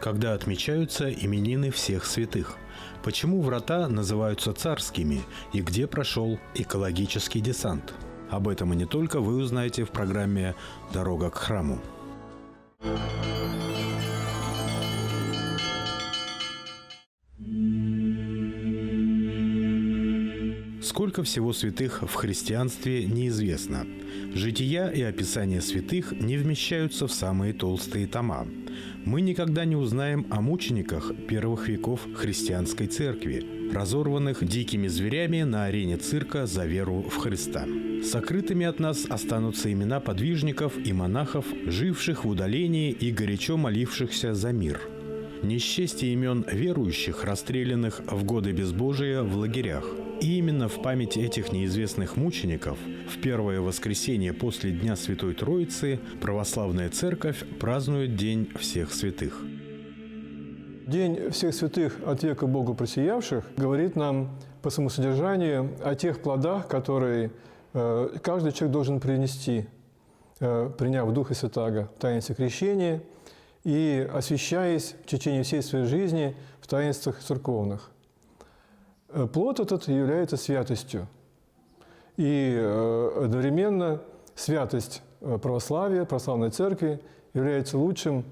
когда отмечаются именины всех святых? Почему врата называются царскими и где прошел экологический десант? Об этом и не только вы узнаете в программе «Дорога к храму». Сколько всего святых в христианстве неизвестно. Жития и описания святых не вмещаются в самые толстые тома. Мы никогда не узнаем о мучениках первых веков христианской церкви, разорванных дикими зверями на арене цирка за веру в Христа. Сокрытыми от нас останутся имена подвижников и монахов, живших в удалении и горячо молившихся за мир. Не счесть имен верующих, расстрелянных в годы безбожия в лагерях. И именно в память этих неизвестных мучеников в первое воскресенье после Дня Святой Троицы православная церковь празднует День всех святых. День всех святых от века Богу просиявших говорит нам по своему содержанию о тех плодах, которые каждый человек должен принести, приняв Духа Святаго в таинстве крещения и освящаясь в течение всей своей жизни в таинствах церковных. Плод этот является святостью. И одновременно святость православия, православной церкви является лучшим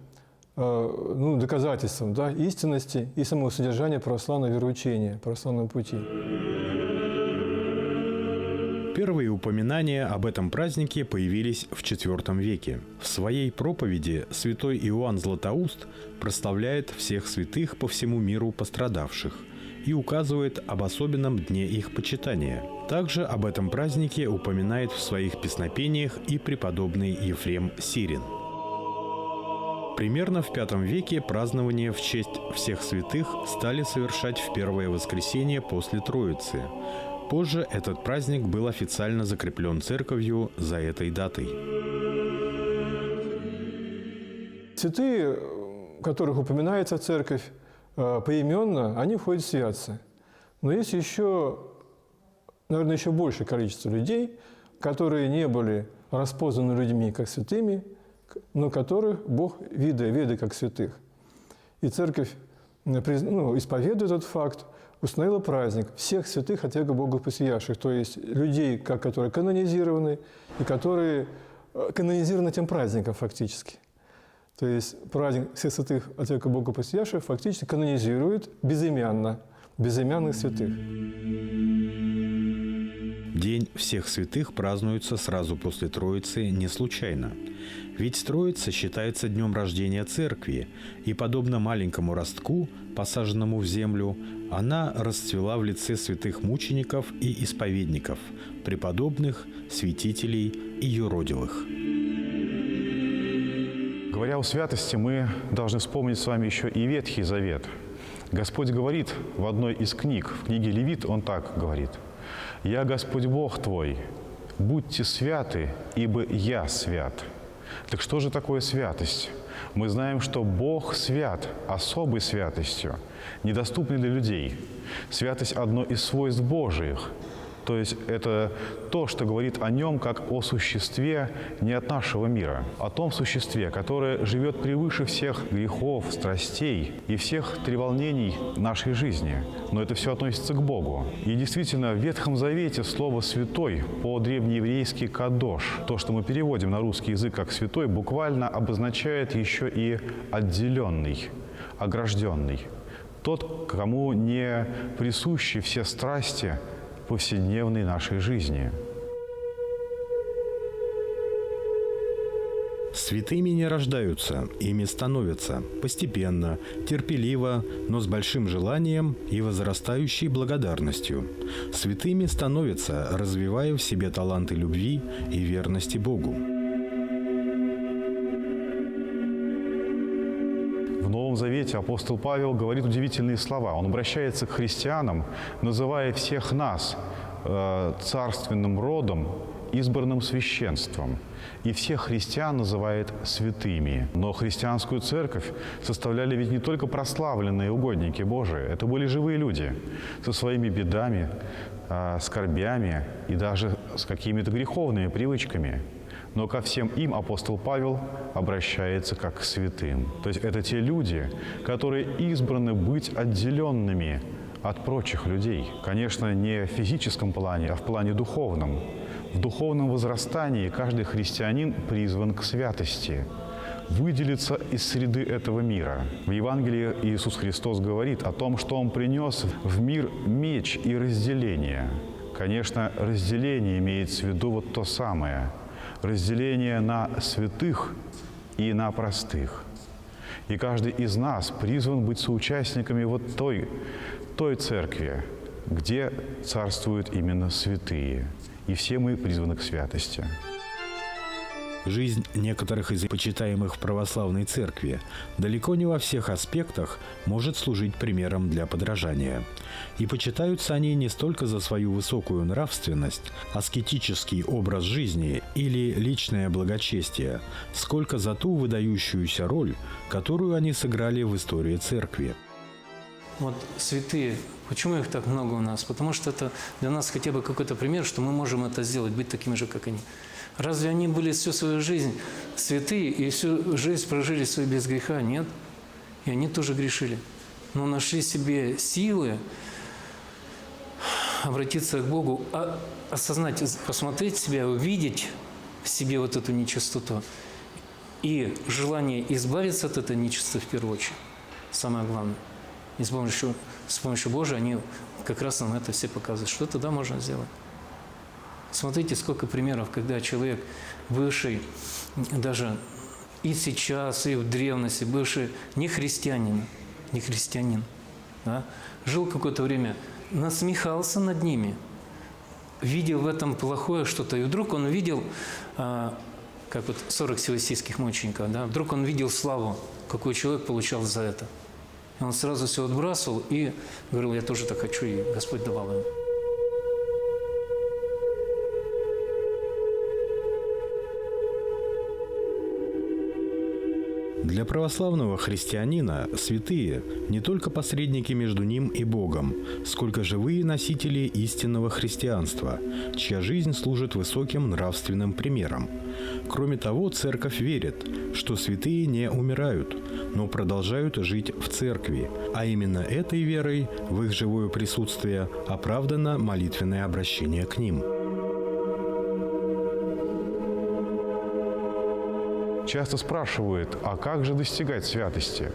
доказательством истинности и самого содержания православного вероучения, православного пути. Первые упоминания об этом празднике появились в IV веке. В своей проповеди святой Иоанн Златоуст прославляет всех святых по всему миру пострадавших и указывает об особенном дне их почитания. Также об этом празднике упоминает в своих песнопениях и преподобный Ефрем Сирин. Примерно в V веке празднование в честь всех святых стали совершать в первое воскресенье после Троицы. Позже этот праздник был официально закреплен церковью за этой датой. Святые, которых упоминается церковь поименно, они входят в святцы. Но есть еще, наверное, еще большее количество людей, которые не были распознаны людьми как святыми, но которых Бог ведает как святых. И церковь, исповедуя этот факт, установила праздник всех святых от века Богу посияших, то есть людей, которые канонизированы, и которые канонизированы этим праздником фактически. То есть праздник всех святых от века Богу посияших фактически канонизирует безымянных святых. День всех святых празднуется сразу после Троицы не случайно. Ведь Троица считается днем рождения Церкви, и, подобно маленькому ростку, посаженному в землю, она расцвела в лице святых мучеников и исповедников, преподобных, святителей и юродивых. Говоря о святости, мы должны вспомнить с вами еще и Ветхий Завет. Господь говорит в одной из книг, в книге Левит, Он так говорит: «Я Господь Бог твой, будьте святы, ибо я свят». Так что же такое святость? Мы знаем, что Бог свят особой святостью, недоступной для людей. Святость – одно из свойств Божиих. То есть это то, что говорит о Нем как о существе не от нашего мира, о том существе, которое живет превыше всех грехов, страстей и всех треволнений нашей жизни. Но это все относится к Богу. И действительно, в Ветхом Завете слово «святой» по-древнееврейски «кадош», то, что мы переводим на русский язык как «святой», буквально обозначает еще и «отделенный», «огражденный». Тот, кому не присущи все страсти повседневной нашей жизни. Святыми не рождаются, ими становятся постепенно, терпеливо, но с большим желанием и возрастающей благодарностью. Святыми становятся, развивая в себе таланты любви и верности Богу. В Новом Завете апостол Павел говорит удивительные слова. Он обращается к христианам, называя всех нас царственным родом, избранным священством. И всех христиан называет святыми. Но христианскую церковь составляли ведь не только прославленные угодники Божии. Это были живые люди со своими бедами, скорбями и даже с какими-то греховными привычками. но ко всем им апостол Павел обращается как к святым. То есть это те люди, которые избраны быть отделенными от прочих людей. Конечно, не в физическом плане, а в плане духовном. В духовном возрастании каждый христианин призван к святости, выделиться из среды этого мира. В Евангелии Иисус Христос говорит о том, что Он принес в мир меч и разделение. Конечно, разделение имеется в виду вот то самое – разделение на святых и на простых. И каждый из нас призван быть соучастниками вот той церкви, где царствуют именно святые. И все мы призваны к святости. Жизнь некоторых из почитаемых в православной церкви далеко не во всех аспектах может служить примером для подражания. И почитаются они не столько за свою высокую нравственность, аскетический образ жизни или личное благочестие, сколько за ту выдающуюся роль, которую они сыграли в истории церкви. Вот святые, почему их так много у нас? Потому что это для нас хотя бы какой-то пример, что мы можем это сделать, быть такими же, как они. Разве они были всю свою жизнь святые и всю жизнь прожили свою без греха? Нет. И они тоже грешили. Но нашли себе силы обратиться к Богу, осознать, посмотреть себя, увидеть в себе вот эту нечистоту. И желание избавиться от этой нечистоты в первую очередь. Самое главное. И с помощью Божией они как раз нам это все показывают. Что тогда можно сделать? Смотрите, сколько примеров, когда человек, бывший даже и сейчас, и в древности, бывший не христианин, да, жил какое-то время, насмехался над ними, видел в этом плохое что-то. И вдруг он видел, как вот 40 севастийских мучеников, да, вдруг он видел славу, какой человек получал за это. И он сразу все отбрасывал и говорил, я тоже так хочу, и Господь давал ему. Для православного христианина святые не только посредники между ним и Богом, сколько живые носители истинного христианства, чья жизнь служит высоким нравственным примером. Кроме того, Церковь верит, что святые не умирают, но продолжают жить в Церкви, а именно этой верой в их живое присутствие оправдано молитвенное обращение к ним. Часто спрашивают, а как же достигать святости?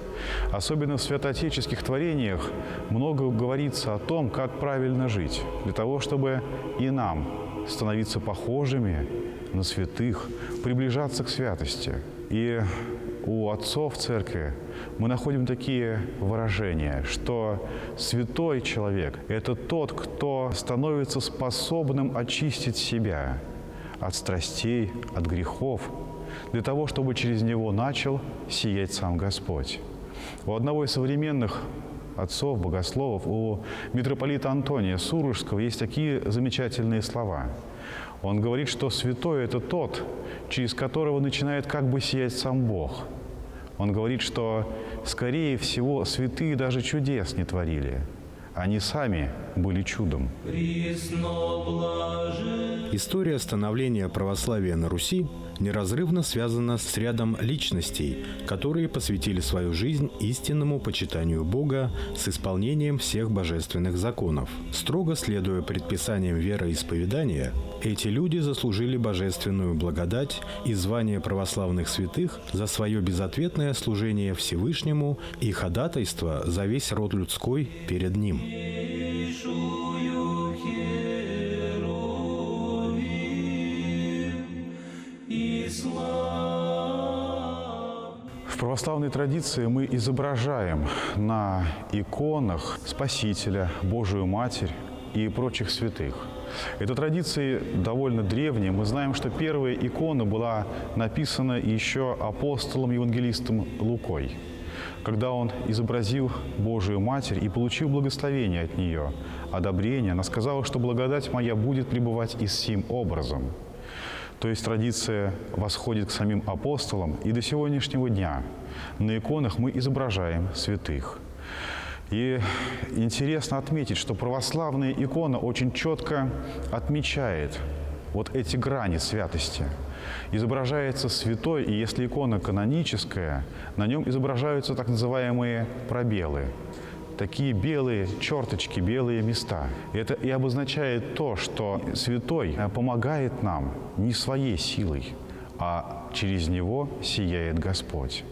Особенно в святоотеческих творениях много говорится о том, как правильно жить, для того, чтобы и нам становиться похожими на святых, приближаться к святости. И у отцов церкви мы находим такие выражения, что святой человек – это тот, кто становится способным очистить себя от страстей, от грехов, для того, чтобы через него начал сиять сам Господь. У одного из современных отцов, богословов, у митрополита Антония Сурожского есть такие замечательные слова. Он говорит, что святой – это тот, через которого начинает как бы сиять сам Бог. Он говорит, что, скорее всего, святые даже чудес не творили. Они сами были чудом. История становления православия на Руси неразрывно связана с рядом личностей, которые посвятили свою жизнь истинному почитанию Бога с исполнением всех божественных законов. Строго следуя предписаниям вероисповедания, эти люди заслужили божественную благодать и звание православных святых за свое безответное служение Всевышнему и ходатайство за весь род людской перед Ним. В православной традиции мы изображаем на иконах Спасителя, Божию Матерь и прочих святых. Эта традиция довольно древняя. Мы знаем, что первая икона была написана еще апостолом-евангелистом Лукой, когда он изобразил Божию Матерь и получил благословение от нее, одобрение. Она сказала, что благодать моя будет пребывать и сим образом. То есть традиция восходит к самим апостолам, и до сегодняшнего дня на иконах мы изображаем святых. И интересно отметить, что православная икона очень четко отмечает вот эти грани святости. изображается святой, и если икона каноническая, на нем изображаются так называемые пробелы. Такие белые черточки, белые места. Это и обозначает то, что святой помогает нам не своей силой, а через него сияет Господь.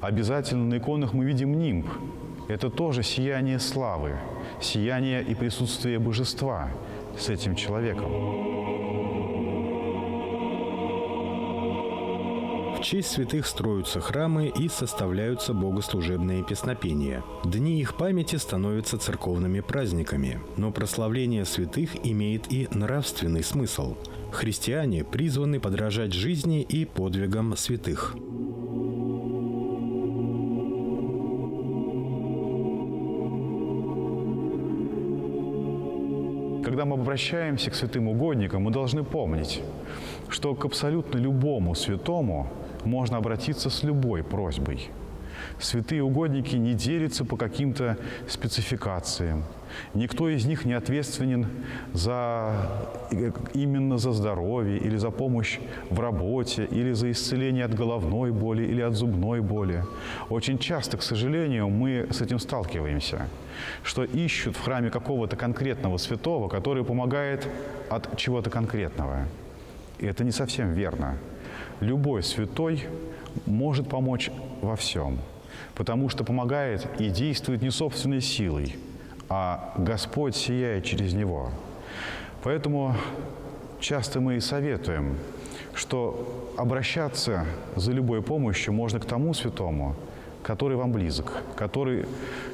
Обязательно на иконах мы видим нимб. Это тоже сияние славы, сияние и присутствие божества с этим человеком. В честь святых строятся храмы и составляются богослужебные песнопения. Дни их памяти становятся церковными праздниками. Но прославление святых имеет и нравственный смысл. Христиане призваны подражать жизни и подвигам святых. Когда мы обращаемся к святым угодникам, мы должны помнить, что к абсолютно любому святому можно обратиться с любой просьбой. Святые угодники не делятся по каким-то спецификациям. Никто из них не ответственен именно за здоровье или за помощь в работе, или за исцеление от головной боли или от зубной боли. Очень часто, к сожалению, мы с этим сталкиваемся, что ищут в храме какого-то конкретного святого, который помогает от чего-то конкретного. И это не совсем верно. Любой святой может помочь во всем, потому что помогает и действует не собственной силой, а Господь сияет через него. Поэтому часто мы и советуем, что обращаться за любой помощью можно к тому святому, который вам близок, который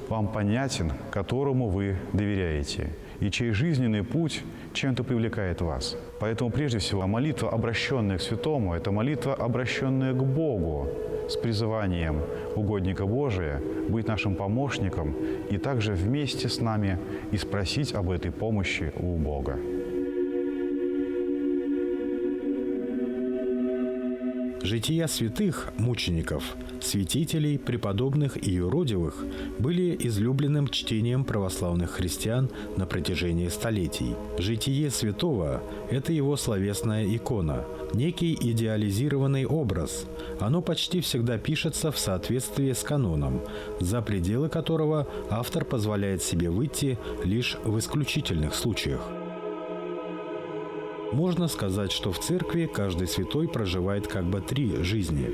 вам понятен, которому вы доверяете, и чей жизненный путь чем-то привлекает вас. Поэтому, прежде всего, молитва, обращенная к святому, это молитва, обращенная к Богу, с призыванием угодника Божия быть нашим помощником и также вместе с нами и спросить об этой помощи у Бога. Жития святых, мучеников, святителей, преподобных и юродивых были излюбленным чтением православных христиан на протяжении столетий. Житие святого – это его словесная икона, некий идеализированный образ. Оно почти всегда пишется в соответствии с каноном, за пределы которого автор позволяет себе выйти лишь в исключительных случаях. Можно сказать, что в церкви каждый святой проживает как бы три жизни.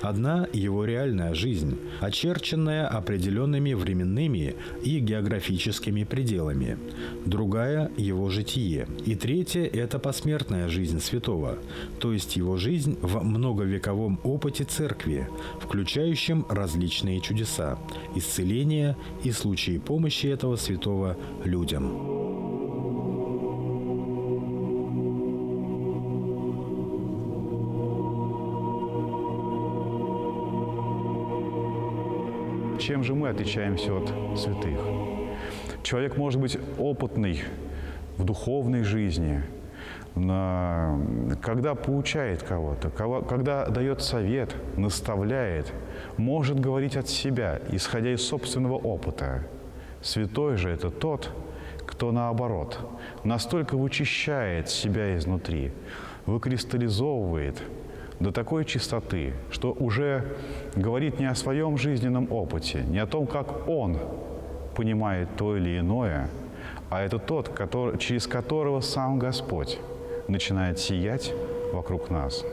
Одна – его реальная жизнь, очерченная определенными временными и географическими пределами. Другая – его житие. И третья – это посмертная жизнь святого, то есть его жизнь в многовековом опыте церкви, включающем различные чудеса, исцеления и случаи помощи этого святого людям. Чем же мы отличаемся от святых? Человек может быть опытный в духовной жизни, когда поучает кого-то, когда дает совет, наставляет, может говорить от себя, исходя из собственного опыта. Святой же – это тот, кто наоборот, настолько вычищает себя изнутри, выкристаллизовывает до такой чистоты, что уже говорит не о своем жизненном опыте, не о том, как он понимает то или иное, а это тот, через которого сам Господь начинает сиять вокруг нас.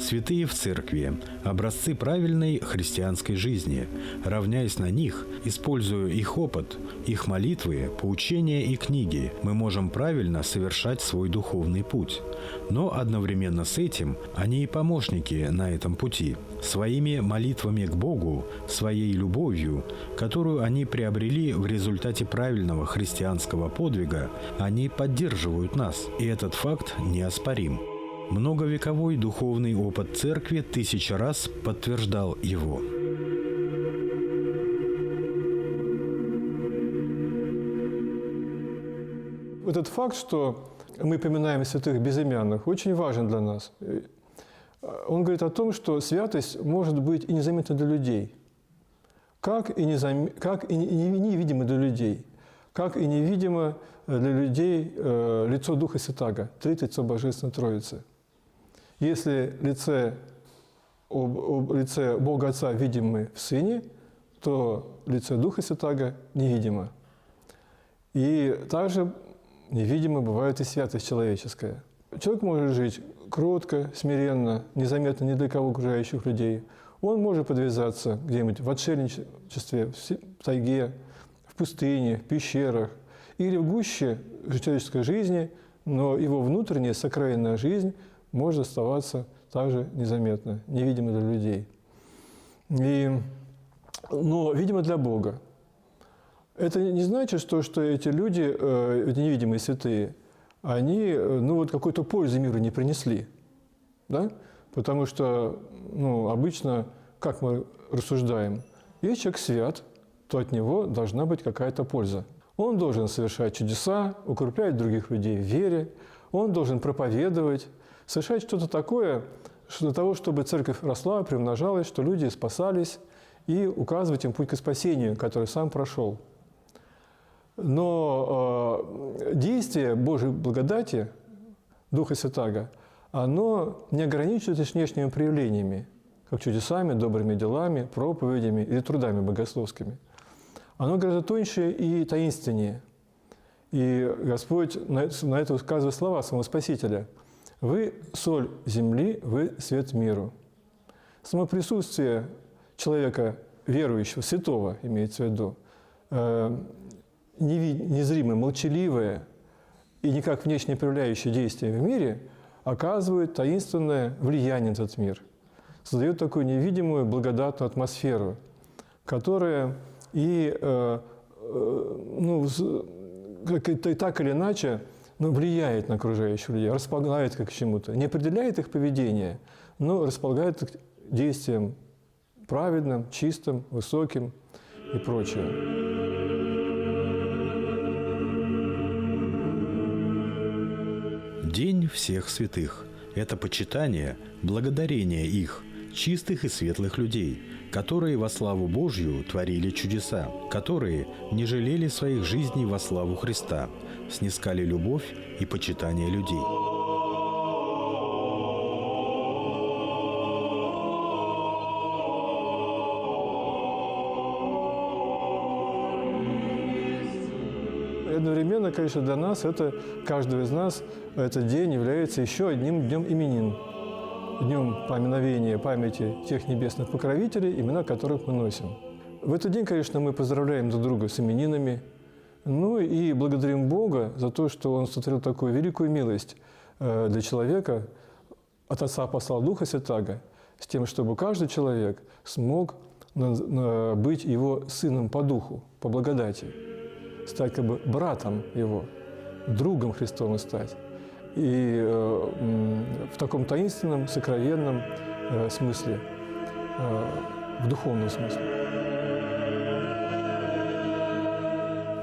Святые в церкви – образцы правильной христианской жизни. Равняясь на них, используя их опыт, их молитвы, поучения и книги, мы можем правильно совершать свой духовный путь. Но одновременно с этим они и помощники на этом пути. Своими молитвами к Богу, своей любовью, которую они приобрели в результате правильного христианского подвига, они поддерживают нас, и этот факт неоспорим. Многовековой духовный опыт церкви 1000 раз подтверждал его. Этот факт, что мы поминаем святых безымянных, очень важен для нас. Он говорит о том, что святость может быть и незаметна для людей, как и невидимо для людей, как и невидимо для людей лицо Духа Святаго, третье лицо Божественной Троицы. Если лице Бога Отца видимо в Сыне, то лицо Духа Святаго невидимо. И также невидимо бывает и святость человеческая. Человек может жить кротко, смиренно, незаметно ни для кого окружающих людей. Он может подвязаться где-нибудь в отшельничестве, в тайге, в пустыне, в пещерах или в гуще человеческой жизни, но его внутренняя сокровенная жизнь может оставаться также незаметно, невидимо для людей. Но видимо для Бога. Это не значит, что эти люди, эти невидимые святые, они какой-то пользы миру не принесли. Да? Потому что обычно, как мы рассуждаем, если человек свят, то от него должна быть какая-то польза. Он должен совершать чудеса, укреплять других людей в вере, он должен проповедовать, совершать что-то такое, для того, чтобы церковь росла, приумножалась, что люди спасались, и указывать им путь к спасению, который сам прошел. Но действие Божьей благодати, Духа Святаго, оно не ограничивается лишь внешними проявлениями, как чудесами, добрыми делами, проповедями или трудами богословскими. Оно гораздо тоньше и таинственнее. И Господь на это указывает слова самого Спасителя. «Вы – соль земли, вы – свет миру». Само присутствие человека верующего, святого, имеется в виду, незримое, молчаливое и никак внешне проявляющее действие в мире оказывает таинственное влияние на этот мир, создает такую невидимую благодатную атмосферу, которая и так или иначе влияет на окружающих людей, располагает к чему-то, не определяет их поведение, но располагает к действиям праведным, чистым, высоким и прочее. День всех святых – это почитание, благодарение их, чистых и светлых людей, которые во славу Божью творили чудеса, которые не жалели своих жизней во славу Христа, снискали любовь и почитание людей. Одновременно, конечно, для нас, каждого из нас, этот день является еще одним днем именин. Днем поминовения памяти тех небесных покровителей, имена которых мы носим. В этот день, конечно, мы поздравляем друг друга с именинами, и благодарим Бога за то, что Он сотворил такую великую милость для человека, от Отца послал Духа Святаго, с тем, чтобы каждый человек смог быть его сыном по духу, по благодати, стать как бы братом его, другом Христовым стать. И в таком таинственном, сокровенном смысле, в духовном смысле.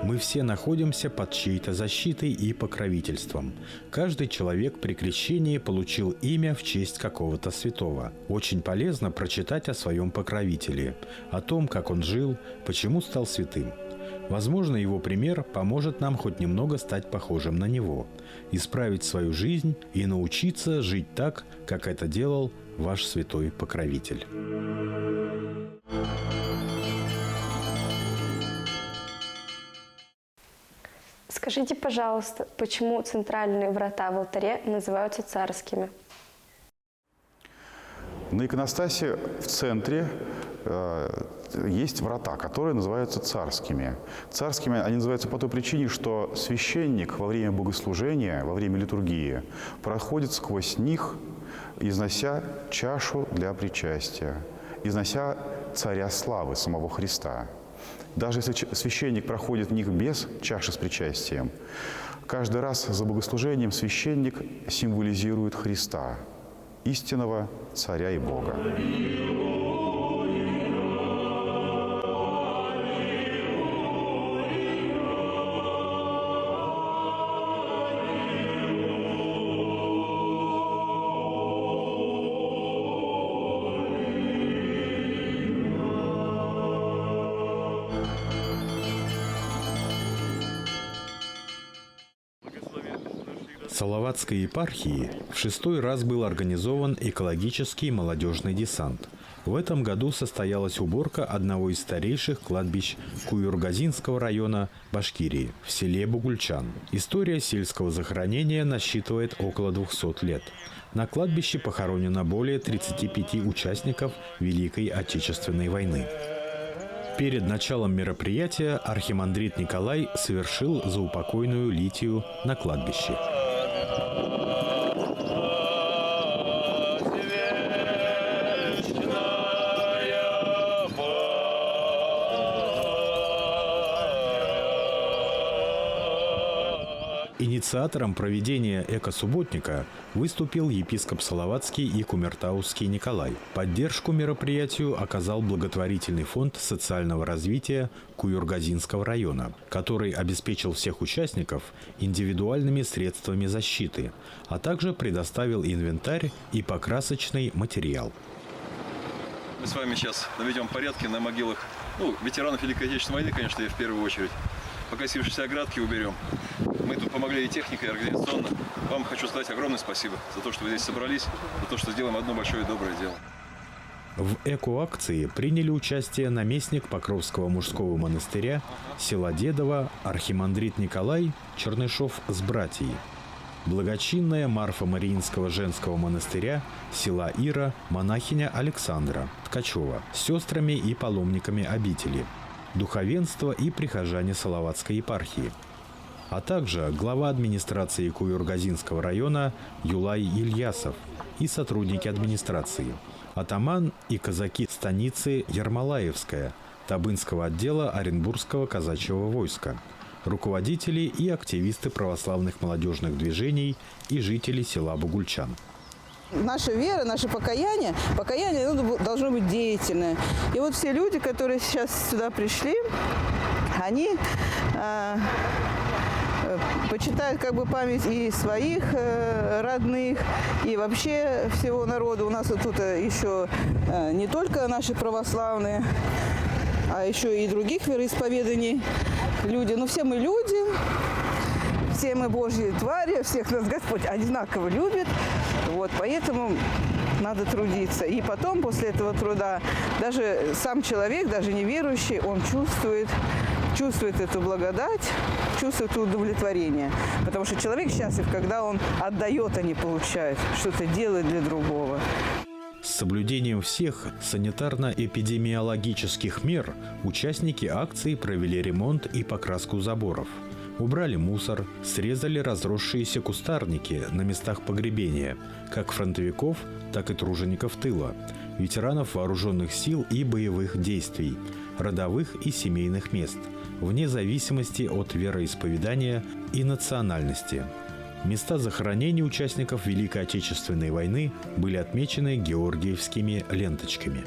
Мы все находимся под чьей-то защитой и покровительством. Каждый человек при крещении получил имя в честь какого-то святого. Очень полезно прочитать о своем покровителе, о том, как он жил, почему стал святым. Возможно, его пример поможет нам хоть немного стать похожим на него, исправить свою жизнь и научиться жить так, как это делал ваш святой покровитель. Скажите, пожалуйста, почему центральные врата в алтаре называются царскими? На иконостасе в центре есть врата, которые называются царскими. Царскими они называются по той причине, что священник во время богослужения, во время литургии проходит сквозь них, износя чашу для причастия, износя царя славы, самого Христа. Даже если священник проходит в них без чаши с причастием, каждый раз за богослужением священник символизирует Христа, истинного царя и Бога. В Салаватской епархии в 6-й раз был организован экологический молодежный десант. В этом году состоялась уборка одного из старейших кладбищ Куюргазинского района Башкирии в селе Бугульчан. История сельского захоронения насчитывает около 200 лет. На кладбище похоронено более 35 участников Великой Отечественной войны. Перед началом мероприятия архимандрит Николай совершил заупокойную литию на кладбище. Инициатором проведения экосубботника выступил епископ Салаватский и Кумертаусский Николай. Поддержку мероприятию оказал благотворительный фонд социального развития Куюргазинского района, который обеспечил всех участников индивидуальными средствами защиты, а также предоставил инвентарь и покрасочный материал. Мы с вами сейчас наведем порядки на могилах ветеранов Великой Отечественной войны, конечно, и в первую очередь. Покосившиеся оградки уберем. Мы тут помогли и техникой, и организационно. Вам хочу сказать огромное спасибо за то, что вы здесь собрались, за то, что сделаем одно большое и доброе дело. В эко-акции приняли участие наместник Покровского мужского монастыря села Дедово архимандрит Николай Чернышов с братьей, благочинная Марфа-Мариинского женского монастыря села Ира монахиня Александра Ткачева с сестрами и паломниками обители, духовенство и прихожане Салаватской епархии, а также глава администрации Куюргазинского района Юлай Ильясов и сотрудники администрации, атаман и казаки станицы Ермолаевская, Табынского отдела Оренбургского казачьего войска, руководители и активисты православных молодежных движений и жители села Бугульчан. Наша вера, наше покаяние должно быть деятельное. И вот все люди, которые сейчас сюда пришли, они почитают память и своих родных, и вообще всего народа. У нас вот тут еще не только наши православные, а еще и других вероисповеданий люди. Но все мы люди, все мы Божьи твари, всех нас Господь одинаково любит. Поэтому надо трудиться. И потом, после этого труда, даже сам человек, даже неверующий, он чувствует эту благодать, чувствует удовлетворение. Потому что человек счастлив, когда он отдает, а не получает, что-то делает для другого. С соблюдением всех санитарно-эпидемиологических мер участники акции провели ремонт и покраску заборов. Убрали мусор, срезали разросшиеся кустарники на местах погребения, как фронтовиков, так и тружеников тыла, ветеранов вооруженных сил и боевых действий, родовых и семейных мест, вне зависимости от вероисповедания и национальности. Места захоронений участников Великой Отечественной войны были отмечены георгиевскими ленточками.